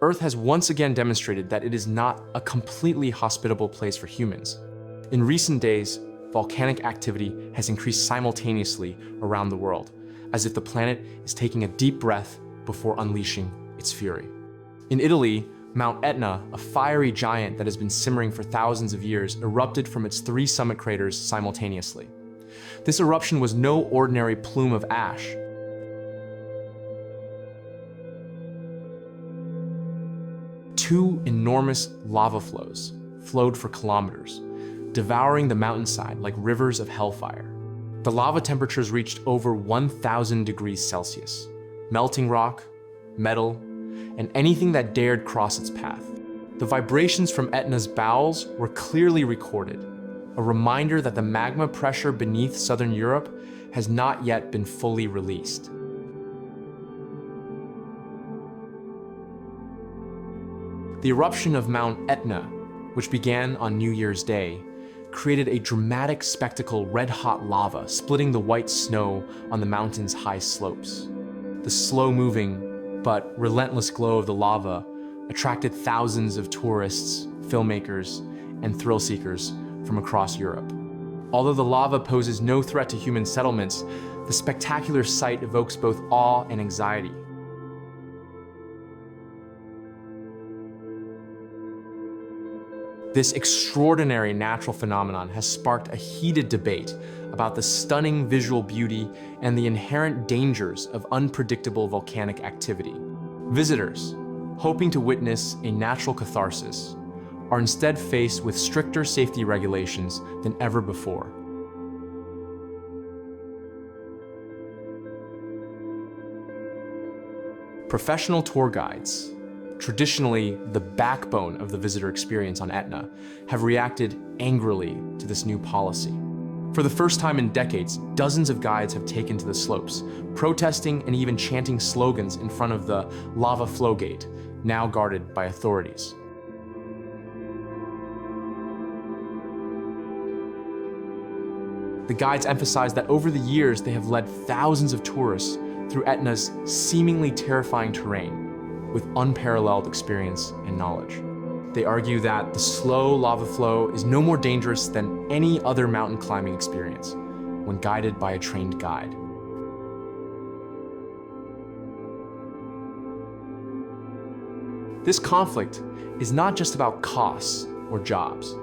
Earth has once again demonstrated that it is not a completely hospitable place for humans. In recent days, volcanic activity has increased simultaneously around the world, as if the planet is taking a deep breath before unleashing its fury. In Italy, Mount Etna, a fiery giant that has been simmering for thousands of years, erupted from its 3 summit craters simultaneously. This eruption was no ordinary plume of ash. Two enormous lava flows flowed for kilometers, devouring the mountainside like rivers of hellfire. The lava temperatures reached over 1,000 degrees Celsius, melting rock, metal, and anything that dared cross its path. The vibrations from Etna's bowels were clearly recorded, a reminder that the magma pressure beneath southern Europe has not yet been fully released. The eruption of Mount Etna, which began on New Year's Day, created a dramatic spectacle: red-hot lava splitting the white snow on the mountain's high slopes. The slow-moving but relentless glow of the lava attracted thousands of tourists, filmmakers, and thrill-seekers from across Europe. Although the lava poses no threat to human settlements, the spectacular sight evokes both awe and anxiety. This extraordinary natural phenomenon has sparked a heated debate about the stunning visual beauty and the inherent dangers of unpredictable volcanic activity. Visitors, hoping to witness a natural catharsis, are instead faced with stricter safety regulations than ever before. Professional tour guides, traditionally the backbone of the visitor experience on Etna, have reacted angrily to this new policy. For the first time in decades, dozens of guides have taken to the slopes, protesting and even chanting slogans in front of the lava flow gate, now guarded by authorities. The guides emphasize that over the years they have led thousands of tourists through Etna's seemingly terrifying terrain, with unparalleled experience and knowledge. They argue that the slow lava flow is no more dangerous than any other mountain climbing experience when guided by a trained guide. This conflict is not just about costs or jobs.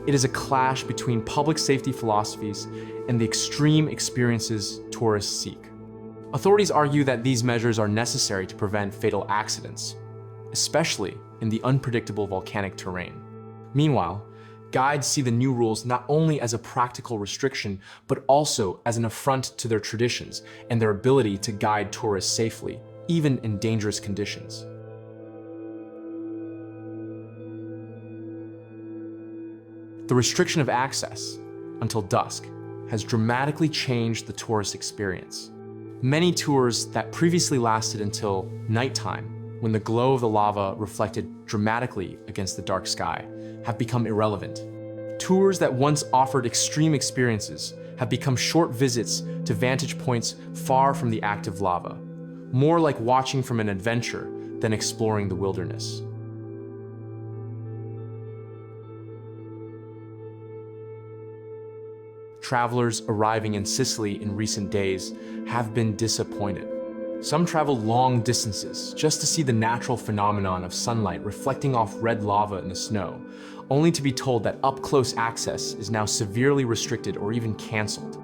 It is a clash between public safety philosophies and the extreme experiences tourists seek. Authorities argue that these measures are necessary to prevent fatal accidents, especially in the unpredictable volcanic terrain. Meanwhile, guides see the new rules not only as a practical restriction, but also as an affront to their traditions and their ability to guide tourists safely, even in dangerous conditions. The restriction of access until dusk has dramatically changed the tourist experience. Many tours that previously lasted until nighttime, when the glow of the lava reflected dramatically against the dark sky, have become irrelevant. Tours that once offered extreme experiences have become short visits to vantage points far from the active lava, more like watching from an adventure than exploring the wilderness. Travelers arriving in Sicily in recent days have been disappointed. Some traveled long distances just to see the natural phenomenon of sunlight reflecting off red lava in the snow, only to be told that up-close access is now severely restricted or even canceled.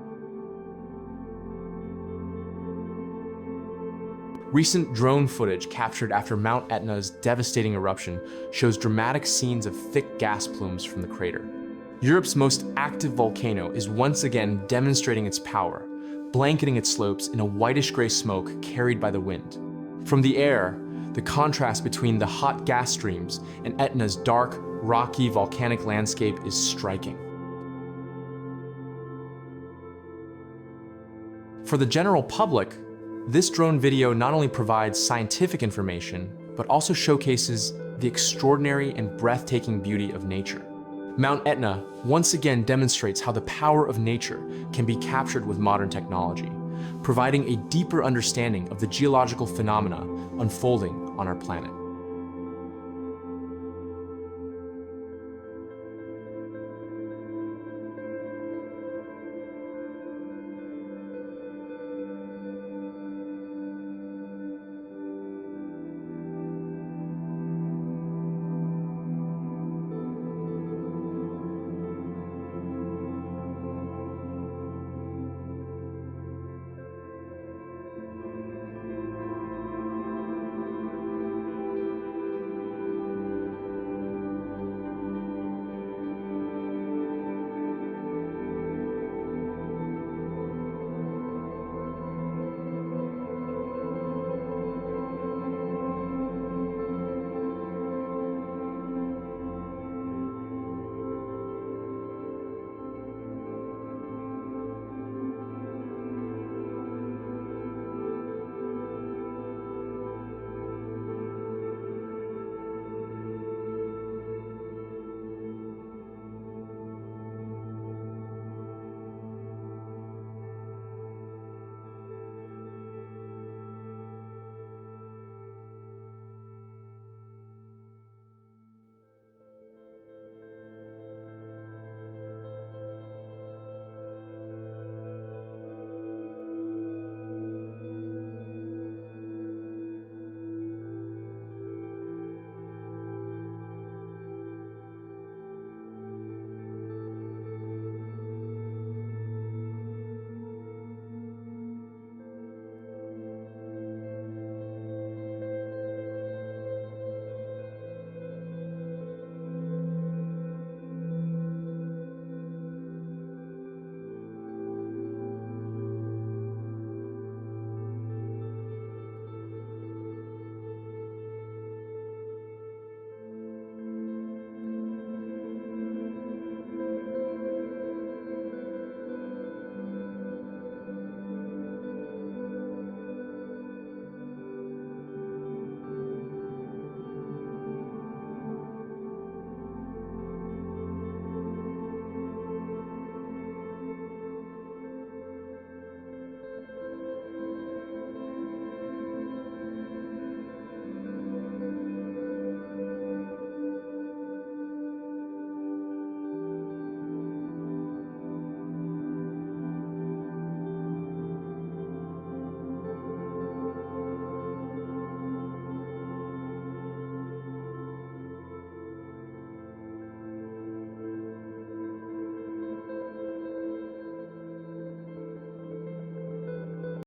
Recent drone footage captured after Mount Etna's devastating eruption shows dramatic scenes of thick gas plumes from the crater. Europe's most active volcano is once again demonstrating its power, blanketing its slopes in a whitish-gray smoke carried by the wind. From the air, the contrast between the hot gas streams and Etna's dark, rocky volcanic landscape is striking. For the general public, this drone video not only provides scientific information, but also showcases the extraordinary and breathtaking beauty of nature. Mount Etna once again demonstrates how the power of nature can be captured with modern technology, providing a deeper understanding of the geological phenomena unfolding on our planet.